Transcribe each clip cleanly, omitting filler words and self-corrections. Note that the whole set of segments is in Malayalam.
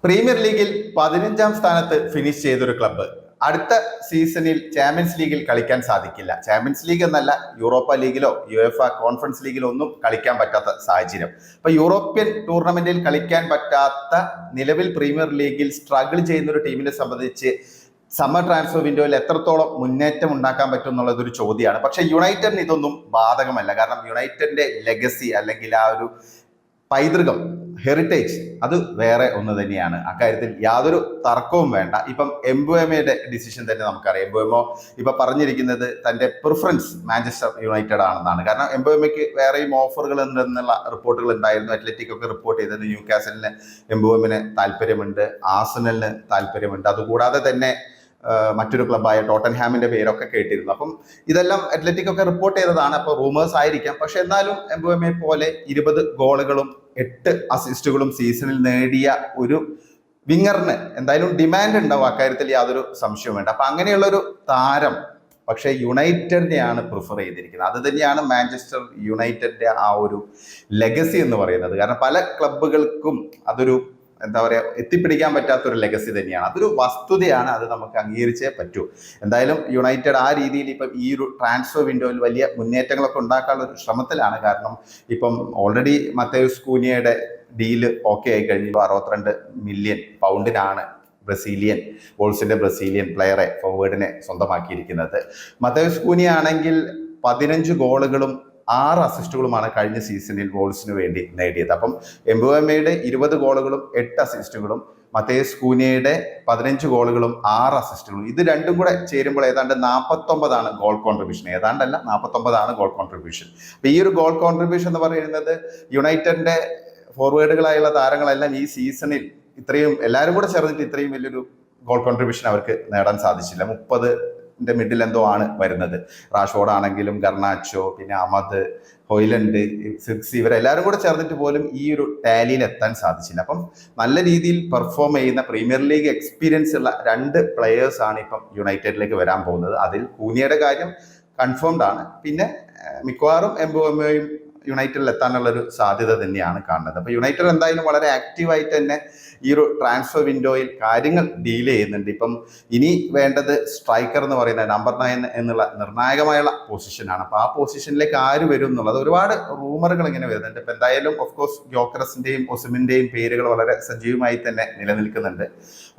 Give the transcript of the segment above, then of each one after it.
പ്രീമിയർ ലീഗിൽ 15ാം സ്ഥാനത്ത് ഫിനിഷ് ചെയ്തൊരു ക്ലബ്ബ് അടുത്ത സീസണിൽ ചാമ്പ്യൻസ് ലീഗിൽ കളിക്കാൻ സാധിക്കില്ല. ചാമ്പ്യൻസ് ലീഗ് എന്നല്ല, യൂറോപ്പ ലീഗിലോ യുഎഫ കോൺഫറൻസ് ലീഗിലോ ഒന്നും കളിക്കാൻ പറ്റാത്ത സാഹചര്യം. ഇപ്പൊ യൂറോപ്യൻ ടൂർണമെന്റിൽ കളിക്കാൻ പറ്റാത്ത നിലവിൽ പ്രീമിയർ ലീഗിൽ സ്ട്രഗിൾ ചെയ്യുന്ന ഒരു ടീമിനെ സംബന്ധിച്ച് സമ്മർ ട്രാൻസ്ഫർ വിൻഡോയിൽ എത്രത്തോളം മുന്നേറ്റം ഉണ്ടാക്കാൻ പറ്റും എന്നുള്ളത് ഒരു ചോദ്യമാണ്. പക്ഷെ യുണൈറ്റഡിന് ഇതൊന്നും ബാധകമല്ല. കാരണം യുണൈറ്റഡിന്റെ ലെഗസി അല്ലെങ്കിൽ ആ ഒരു പൈതൃകം, ഹെറിറ്റേജ്, അത് വേറെ ഒന്ന് തന്നെയാണ്. അക്കാര്യത്തിൽ യാതൊരു തർക്കവും വേണ്ട. ഇപ്പം എംബുയമയുടെ ഡിസിഷൻ തന്നെ നമുക്കറിയാം. എംബുയമോ ഇപ്പൊ പറഞ്ഞിരിക്കുന്നത് തന്റെ പ്രിഫറൻസ് മാഞ്ചസ്റ്റർ യുണൈറ്റഡ് ആണെന്നാണ്. കാരണം എംബുയമയ്ക്ക് വേറെയും ഓഫറുകൾ ഉണ്ടെന്നുള്ള റിപ്പോർട്ടുകൾ ഉണ്ടായിരുന്നു. അത്ലറ്റിക് ഒക്കെ റിപ്പോർട്ട് ചെയ്തത് ന്യൂകാസലിന് എംബുയമിന് താല്പര്യമുണ്ട്, ആർസണലിന് താല്പര്യമുണ്ട്. അതുകൂടാതെ തന്നെ മറ്റൊരു ക്ലബ്ബായ ടോട്ടൻഹാമിന്റെ പേരൊക്കെ കേട്ടിരുന്നു. അപ്പം ഇതെല്ലാം അത്ലറ്റിക് ഒക്കെ റിപ്പോർട്ട് ചെയ്തതാണ്. അപ്പോൾ റൂമേഴ്സ് ആയിരിക്കാം. പക്ഷെ എന്നാലും എംബുയമെ പോലെ 20 ഗോളുകളും 8 അസിസ്റ്റുകളും സീസണിൽ നേടിയ ഒരു വിങ്ങറിന് എന്തായാലും ഡിമാൻഡ് ഉണ്ടാവും. അക്കാര്യത്തിൽ യാതൊരു സംശയവും വേണ്ട. അപ്പൊ അങ്ങനെയുള്ള ഒരു താരം പക്ഷെ യുണൈറ്റഡിനെയാണ് പ്രിഫർ ചെയ്തിരിക്കുന്നത്. അത് തന്നെയാണ് മാഞ്ചസ്റ്റർ യുണൈറ്റഡിന്റെ ആ ഒരു ലെഗസി എന്ന് പറയുന്നത്. കാരണം പല ക്ലബ്ബുകൾക്കും അതൊരു എന്താ പറയുക, എത്തിപ്പിടിക്കാൻ പറ്റാത്തൊരു ലെഗസി തന്നെയാണ്. അതൊരു വസ്തുതയാണ്. അത് നമുക്ക് അംഗീകരിച്ചേ പറ്റൂ. എന്തായാലും യുണൈറ്റഡ് ആ രീതിയിൽ ഇപ്പം ഈ ഒരു ട്രാൻസ്ഫർ വിൻഡോയിൽ വലിയ മുന്നേറ്റങ്ങളൊക്കെ ഉണ്ടാക്കാനുള്ള ഒരു ശ്രമത്തിലാണ്. കാരണം ഇപ്പം ഓൾറെഡി മത്തേയൂസ് കൂനിയയുടെ ഡീല് ഓക്കെ ആയി കഴിഞ്ഞു. 62 മില്യൺ പൗണ്ടിനാണ് വോൾസിന്റെ ബ്രസീലിയൻ പ്ലെയറെ, ഫോർവേഡിനെ സ്വന്തമാക്കിയിരിക്കുന്നത്. മത്തേയൂസ് കൂനിയ ആണെങ്കിൽ 15 ഗോളുകളും 6 അസിസ്റ്റുകളുമാണ് കഴിഞ്ഞ സീസണിൽ വോൾസിന് വേണ്ടി നേടിയത്. അപ്പം എംബുയമയുടെ 20 ഗോളുകളും 8 അസിസ്റ്റുകളും മത്തേയൂസ് കൂനിയയുടെ 15 ഗോളുകളും 6 അസിസ്റ്റുകളും, ഇത് രണ്ടും കൂടെ ചേരുമ്പോൾ ഏതാണ്ട് 49 ഗോൾ കോൺട്രിബ്യൂഷൻ. ഏതാണ്ടല്ല, 49 goal contribution. അപ്പൊ ഈ ഒരു ഗോൾ കോൺട്രിബ്യൂഷൻ എന്ന് പറയുന്നത് യുണൈറ്റഡിന്റെ ഫോർവേഡുകളായുള്ള താരങ്ങളെല്ലാം ഈ സീസണിൽ എല്ലാവരും കൂടെ ചേർന്നിട്ട് ഇത്രയും വലിയൊരു ഗോൾ കോൺട്രിബ്യൂഷൻ അവർക്ക് നേടാൻ സാധിച്ചില്ല. 30 മിഡിൽ എന്തോ ആണ് വരുന്നത്. റാഷ്ഫോർഡ് ആണെങ്കിലും ഗർണാച്ചോ, പിന്നെ അഹമ്മദ്, ഹോയ്ലൻഡ്, സിക്സി, ഇവരെല്ലാവരും കൂടെ ചേർന്നിട്ട് പോലും ഈ ഒരു ടാലിയിൽ എത്താൻ സാധിച്ചില്ല. അപ്പം നല്ല രീതിയിൽ പെർഫോം ചെയ്യുന്ന പ്രീമിയർ ലീഗ് എക്സ്പീരിയൻസ് ഉള്ള 2 പ്ലെയേഴ്സ് ആണ് ഇപ്പം യുണൈറ്റഡിലേക്ക് വരാൻ പോകുന്നത്. അതിൽ കൂനിയയുടെ കാര്യം കൺഫേംഡ് ആണ്. പിന്നെ മിക്കവാറും എംബുയമയും യുണൈറ്റഡിൽ എത്താനുള്ള ഒരു സാധ്യത തന്നെയാണ് കാണുന്നത്. അപ്പൊ യുണൈറ്റഡ് എന്തായാലും വളരെ ആക്റ്റീവായിട്ട് തന്നെ ഈ ഒരു ട്രാൻസ്ഫർ വിൻഡോയിൽ കാര്യങ്ങൾ ഡീൽ ചെയ്യുന്നുണ്ട്. ഇപ്പം ഇനി വേണ്ടത് സ്ട്രൈക്കർ എന്ന് പറയുന്ന നമ്പർ 9 എന്നുള്ള നിർണായകമായുള്ള പൊസിഷനാണ്. അപ്പൊ ആ പൊസിഷനിലേക്ക് ആര് വരും എന്നുള്ളത് ഒരുപാട് റൂമറുകൾ ഇങ്ങനെ വരുന്നുണ്ട്. ഇപ്പൊ എന്തായാലും ഓഫ്കോഴ്സ് ഗ്യോക്കറസിന്റെയും ഒസിമിന്റെയും പേരുകൾ വളരെ സജീവമായി തന്നെ നിലനിൽക്കുന്നുണ്ട്.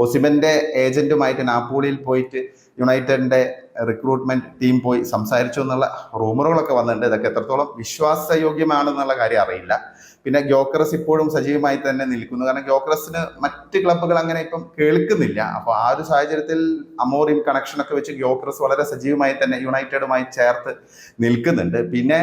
ഒസിമന്റെ ഏജന്റുമായിട്ട് നാപ്പോളിയിൽ പോയിട്ട് യുണൈറ്റഡിന്റെ റിക്രൂട്ട്മെന്റ് ടീം പോയി സംസാരിച്ചു എന്നുള്ള റൂമറുകളൊക്കെ വന്നിട്ടുണ്ട്. ഇതൊക്കെ എത്രത്തോളം വിശ്വാസയോഗ്യമാണെന്നുള്ള കാര്യം അറിയില്ല. പിന്നെ ഗ്യോക്കറസ് ഇപ്പോഴും സജീവമായി തന്നെ നിൽക്കുന്നു. കാരണം ഗ്യോക്കറസിന് മറ്റ് ക്ലബ്ബുകൾ അങ്ങനെ ഇപ്പം കേൾക്കുന്നില്ല. അപ്പോൾ ആ ഒരു സാഹചര്യത്തിൽ അമോറിം കണക്ഷനൊക്കെ വെച്ച് ഗ്യോക്കറസ് വളരെ സജീവമായി തന്നെ യുണൈറ്റഡുമായി ചേർത്ത് നിൽക്കുന്നുണ്ട്. പിന്നെ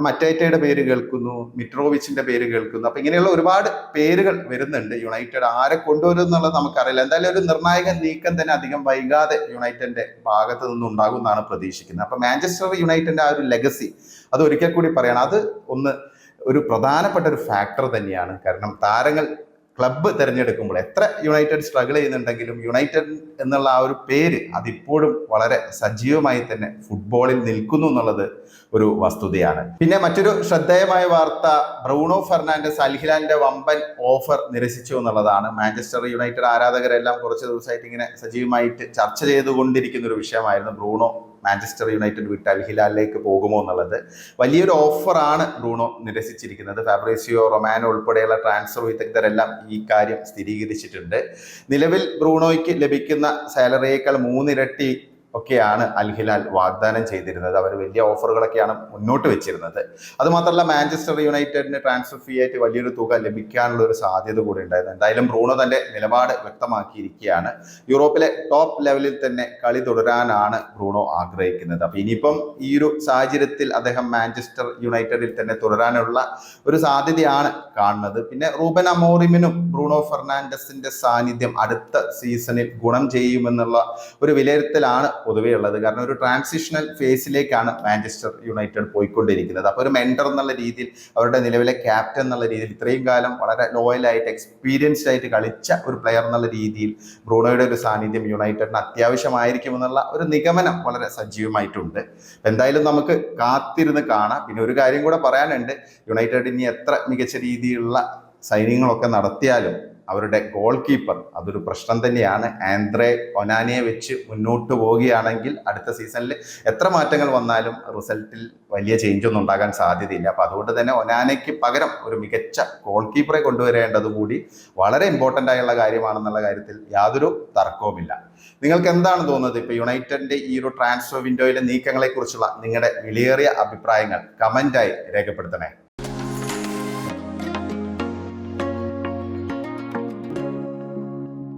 മറ്റേറ്റയുടെ പേര് കേൾക്കുന്നു, മിട്രോവിച്ചിന്റെ പേര് കേൾക്കുന്നു. അപ്പൊ ഇങ്ങനെയുള്ള ഒരുപാട് പേരുകൾ വരുന്നുണ്ട്. യുണൈറ്റഡ് ആരെ കൊണ്ടുവരും എന്നുള്ളത് നമുക്കറിയില്ല. എന്തായാലും ഒരു നിർണായക നീക്കം തന്നെ അധികം വൈകാതെ യുണൈറ്റഡിന്റെ ഭാഗത്ത് നിന്നും ഉണ്ടാകുമെന്നാണ് പ്രതീക്ഷിക്കുന്നത്. അപ്പൊ മാഞ്ചസ്റ്റർ യുണൈറ്റഡിന്റെ ആ ഒരു ലെഗസി അത് ഒരിക്കൽ കൂടി പറയണം. അത് ഒരു പ്രധാനപ്പെട്ട ഒരു ഫാക്ടർ തന്നെയാണ്. കാരണം താരങ്ങൾ ക്ലബ്ബ് തിരഞ്ഞെടുക്കുമ്പോൾ എത്ര യുണൈറ്റഡ് സ്ട്രഗിൾ ചെയ്യുന്നുണ്ടെങ്കിലും യുണൈറ്റഡ് എന്നുള്ള ആ ഒരു പേര് അതിപ്പോഴും വളരെ സജീവമായി തന്നെ ഫുട്ബോളിൽ നിൽക്കുന്നു എന്നുള്ളത് ഒരു വസ്തുതയാണ്. പിന്നെ മറ്റൊരു ശ്രദ്ധേയമായ വാർത്ത, ബ്രൂണോ ഫെർണാണ്ടസ് അൽ ഹിലാലിന്റെ വമ്പൻ ഓഫർ നിരസിച്ചു എന്നുള്ളതാണ്. മാഞ്ചസ്റ്റർ യുണൈറ്റഡ് ആരാധകരെല്ലാം കുറച്ച് ദിവസമായിട്ട് ഇങ്ങനെ സജീവമായിട്ട് ചർച്ച ചെയ്തുകൊണ്ടിരിക്കുന്ന ഒരു വിഷയമായിരുന്നു. ബ്രൂണോ മാഞ്ചസ്റ്റർ യുണൈറ്റഡ് വിട്ട് അൽ ഹിലാലിലേക്ക് പോകുമോ എന്നുള്ളത്. വലിയൊരു ഓഫറാണ് ബ്രൂണോ നിരസിച്ചിരിക്കുന്നത്. ഫാബ്രിസിയോ റൊമാനോ ഉൾപ്പെടെയുള്ള ട്രാൻസ്ഫർ വിദഗ്ധരെല്ലാം ഈ കാര്യം സ്ഥിരീകരിച്ചിട്ടുണ്ട്. നിലവിൽ ബ്രൂണോയ്ക്ക് ലഭിക്കുന്ന സാലറിയേക്കാൾ 3 ഇരട്ടി ഒക്കെയാണ് അൽ ഹിലാൽ വാഗ്ദാനം ചെയ്തിരുന്നത്. അവർ വലിയ ഓഫറുകളൊക്കെയാണ് മുന്നോട്ട് വെച്ചിരുന്നത്. അതുമാത്രമല്ല മാഞ്ചസ്റ്റർ യുണൈറ്റഡിന് ട്രാൻസ്ഫർ ഫീ ആയിട്ട് വലിയൊരു തുക ലഭിക്കാനുള്ള ഒരു സാധ്യത കൂടി ഉണ്ടായിരുന്നു. എന്തായാലും ബ്രൂണോ തന്റെ നിലപാട് വ്യക്തമാക്കിയിരിക്കുകയാണ്. യൂറോപ്പിലെ ടോപ്പ് ലെവലിൽ തന്നെ കളി തുടരാനാണ് ബ്രൂണോ ആഗ്രഹിക്കുന്നത്. അപ്പൊ ഇനിയിപ്പം ഈ ഒരു സാഹചര്യത്തിൽ അദ്ദേഹം മാഞ്ചസ്റ്റർ യുണൈറ്റഡിൽ തന്നെ തുടരാനുള്ള ഒരു സാധ്യതയാണ് കാണുന്നത്. പിന്നെ റൂബൻ അമോറിമിനും ബ്രൂണോ ഫെർണാണ്ടസിന്റെ സാന്നിധ്യം അടുത്ത സീസണിൽ ഗുണം ചെയ്യുമെന്നുള്ള ഒരു വിലയിരുത്തലാണ് പൊതുവേ ഉള്ളത്. കാരണം ഒരു ട്രാൻസിഷണൽ ഫേസിലേക്കാണ് മാഞ്ചസ്റ്റർ യുണൈറ്റഡ് പോയിക്കൊണ്ടിരിക്കുന്നത്. അപ്പോൾ ഒരു മെന്റർ എന്നുള്ള രീതിയിൽ, അവരുടെ നിലവിലെ ക്യാപ്റ്റൻ എന്നുള്ള രീതിയിൽ, ഇത്രയും കാലം വളരെ ലോയലായിട്ട് എക്സ്പീരിയൻസ്ഡ് ആയിട്ട് കളിച്ച ഒരു പ്ലെയർ എന്നുള്ള രീതിയിൽ ബ്രൂണോയുടെ ഒരു സാന്നിധ്യം യുണൈറ്റഡിന് അത്യാവശ്യമായിരിക്കുമെന്നുള്ള ഒരു നിഗമനം വളരെ സജീവമായിട്ടുണ്ട്. എന്തായാലും നമുക്ക് കാത്തിരുന്ന് കാണാം. പിന്നെ ഒരു കാര്യം കൂടെ പറയാനുണ്ട്, യുണൈറ്റഡ് ഇനി എത്ര മികച്ച രീതിയിലുള്ള സൈനിങ്ങളൊക്കെ നടത്തിയാലും അവരുടെ ഗോൾ കീപ്പർ അതൊരു പ്രശ്നം തന്നെയാണ്. ആൻഡ്രേ ഒനാനയെ വെച്ച് മുന്നോട്ട് പോവുകയാണെങ്കിൽ അടുത്ത സീസണിൽ എത്ര മാറ്റങ്ങൾ വന്നാലും റിസൾട്ടിൽ വലിയ ചേഞ്ച് ഒന്നും ഉണ്ടാകാൻ സാധ്യതയില്ല. അപ്പോൾ അതുകൊണ്ട് തന്നെ ഒനാനയ്ക്ക് പകരം ഒരു മികച്ച ഗോൾ കീപ്പറെ കൊണ്ടുവരേണ്ടത് കൂടി വളരെ ഇമ്പോർട്ടൻ്റ് ആയുള്ള കാര്യമാണെന്നുള്ള കാര്യത്തിൽ യാതൊരു തർക്കവുമില്ല. നിങ്ങൾക്ക് എന്താണ് തോന്നുന്നത്? ഇപ്പോൾ യുണൈറ്റഡിന്റെ ഈ ഒരു ട്രാൻസ്ഫർ വിൻഡോയിലെ നീക്കങ്ങളെ കുറിച്ചുള്ള നിങ്ങളുടെ വിലയേറിയ അഭിപ്രായങ്ങൾ കമൻ്റായി രേഖപ്പെടുത്തണേ.